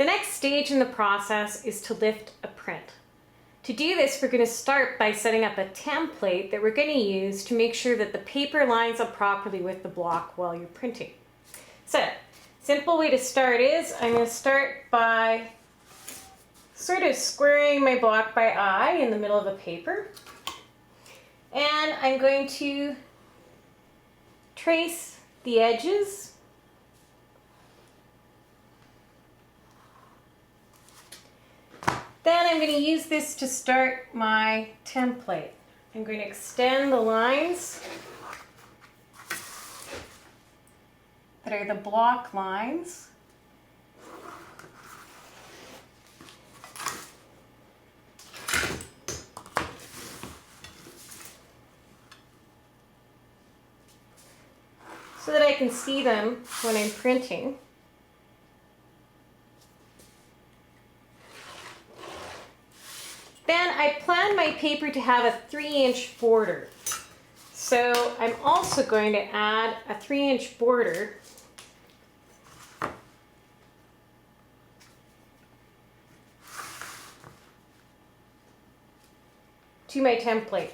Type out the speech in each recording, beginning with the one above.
The next stage in the process is to lift a print. To do this, we're going to start by setting up a template that we're going to use to make sure that the paper lines up properly with the block while you're printing. So, simple way to start is I'm going to start by sort of squaring my block by eye in the middle of the paper. And I'm going to trace the edges. Then I'm going to use this to start my template. I'm going to extend the lines that are the block lines. So that I can see them when I'm printing. Then I plan my paper to have a 3-inch border. So I'm also going to add a 3-inch border to my template.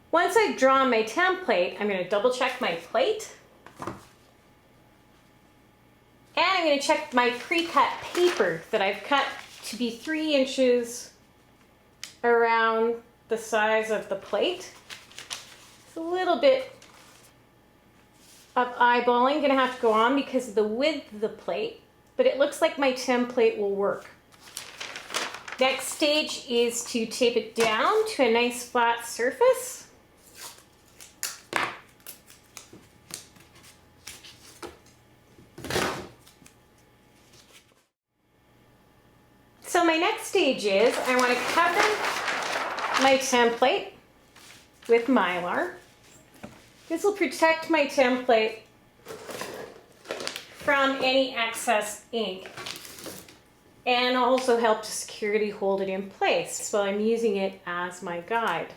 Once I've drawn my template, I'm going to double check my plate. And I'm going to check my pre-cut paper that I've cut to be 3 inches around the size of the plate. It's a little bit of eyeballing going to have to go on because of the width of the plate, but it looks like my template will work. Next stage is to tape it down to a nice flat surface. So my next stage is I want to cover my template with mylar. This will protect my template from any excess ink and also help to securely hold it in place while I'm using it as my guide.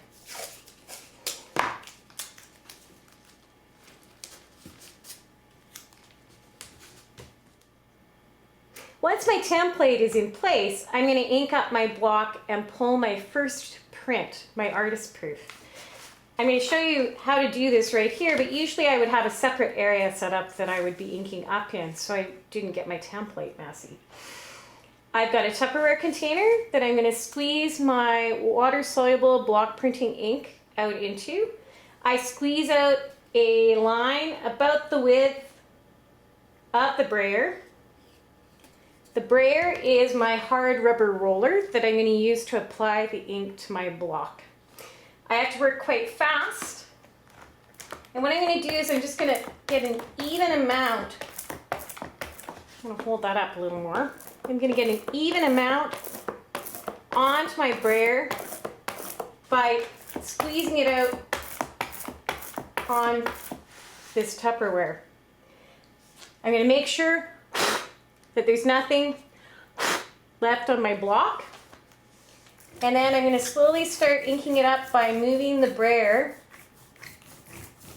Once my template is in place, I'm going to ink up my block and pull my first print, my artist proof. I'm going to show you how to do this right here, but usually I would have a separate area set up that I would be inking up in so I didn't get my template messy. I've got a Tupperware container that I'm going to squeeze my water-soluble block printing ink out into. I squeeze out a line about the width of the brayer. The brayer is my hard rubber roller that I'm going to use to apply the ink to my block. I have to work quite fast. And what I'm going to do is I'm just going to get an even amount. I'm going to hold that up a little more. I'm going to get an even amount onto my brayer by squeezing it out on this Tupperware. I'm going to make sure that there's nothing left on my block. And then I'm going to slowly start inking it up by moving the brayer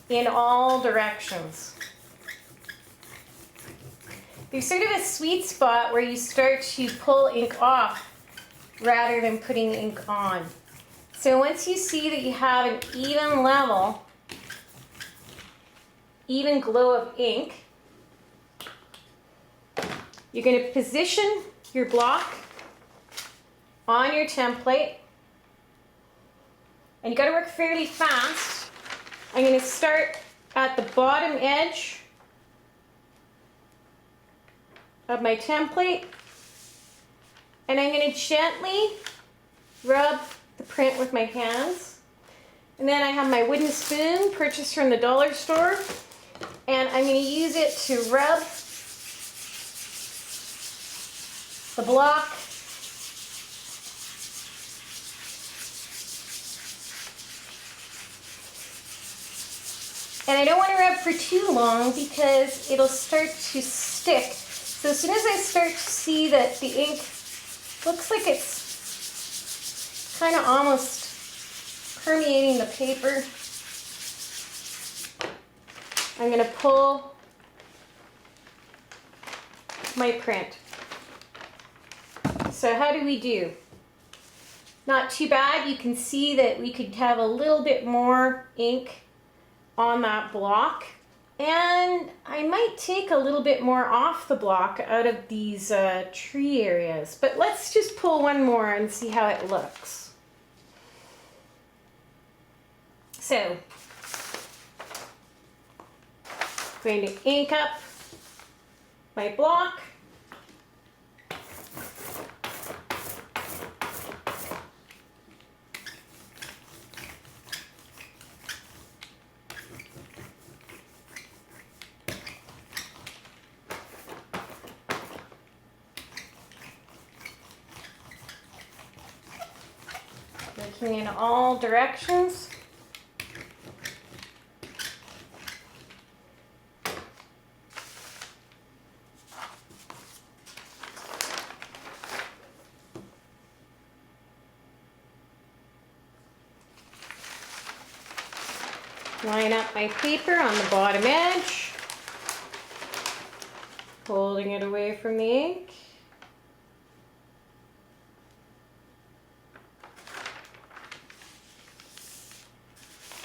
in all directions. There's sort of a sweet spot where you start to pull ink off rather than putting ink on. So once you see that you have an even level, even glow of ink, you're going to position your block on your template, and you got to work fairly fast. I'm going to start at the bottom edge of my template, and I'm going to gently rub the print with my hands And then I have my wooden spoon purchased from the dollar store, and I'm going to use it to rub the block and I don't want to rub for too long because it'll start to stick. So as soon as I start to see that the ink looks like it's kind of almost permeating the paper, I'm going to pull my print. So how do we do? Not too bad. You can see that we could have a little bit more ink on that block, and I might take a little bit more off the block out of these tree areas, but let's just pull one more and see how it looks. So I'm going to ink up my block. Looking in all directions. Line up my paper on the bottom edge, holding it away from the ink.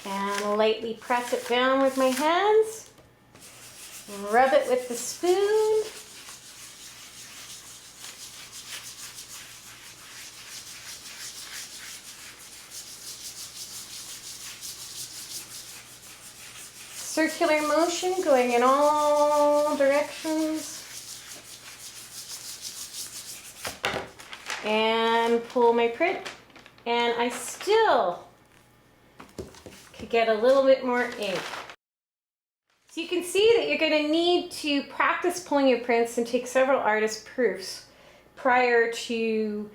And lightly press it down with my hands. Rub it with the spoon. Circular motion going in all directions. And pull my print. And I still could get a little bit more ink. So you can see that you're going to need to practice pulling your prints and take several artist proofs prior to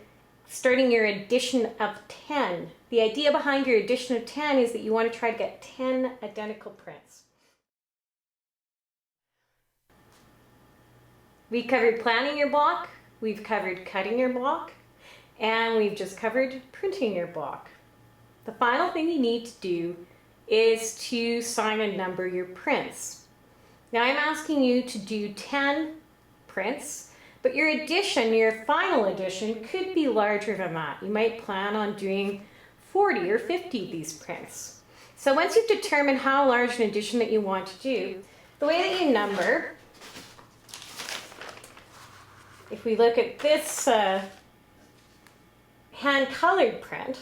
starting your edition of 10. The idea behind your edition of 10 is that you want to try to get 10 identical prints. We covered planning your block, we've covered cutting your block, and we've just covered printing your block. The final thing you need to do is to sign and number your prints. Now I'm asking you to do 10 prints, but your edition, your final edition, could be larger than that. You might plan on doing 40 or 50 of these prints. So once you've determined how large an edition that you want to do, the way that you number, if we look at this hand-colored print,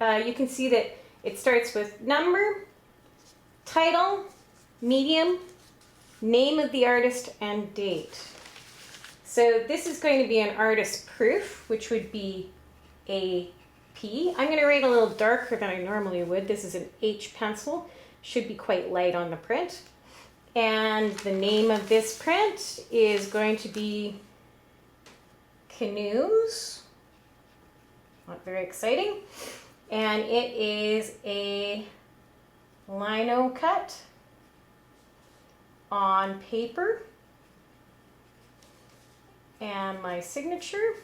you can see that it starts with number, title, medium, name of the artist, and date. So this is going to be an artist proof, which would be a P. I'm going to write a little darker than I normally would. This is an H pencil. Should be quite light on the print. And the name of this print is going to be Canoes. Not very exciting. And it is a lino cut on paper. And my signature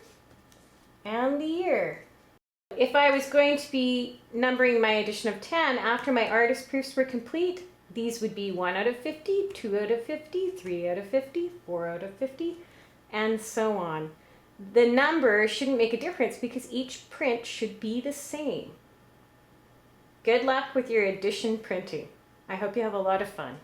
and the year. If I was going to be numbering my edition of 10 after my artist proofs were complete, these would be 1 out of 50, 2 out of 50, 3 out of 50, 4 out of 50, and so on. The number shouldn't make a difference because each print should be the same. Good luck with your edition printing. I hope you have a lot of fun.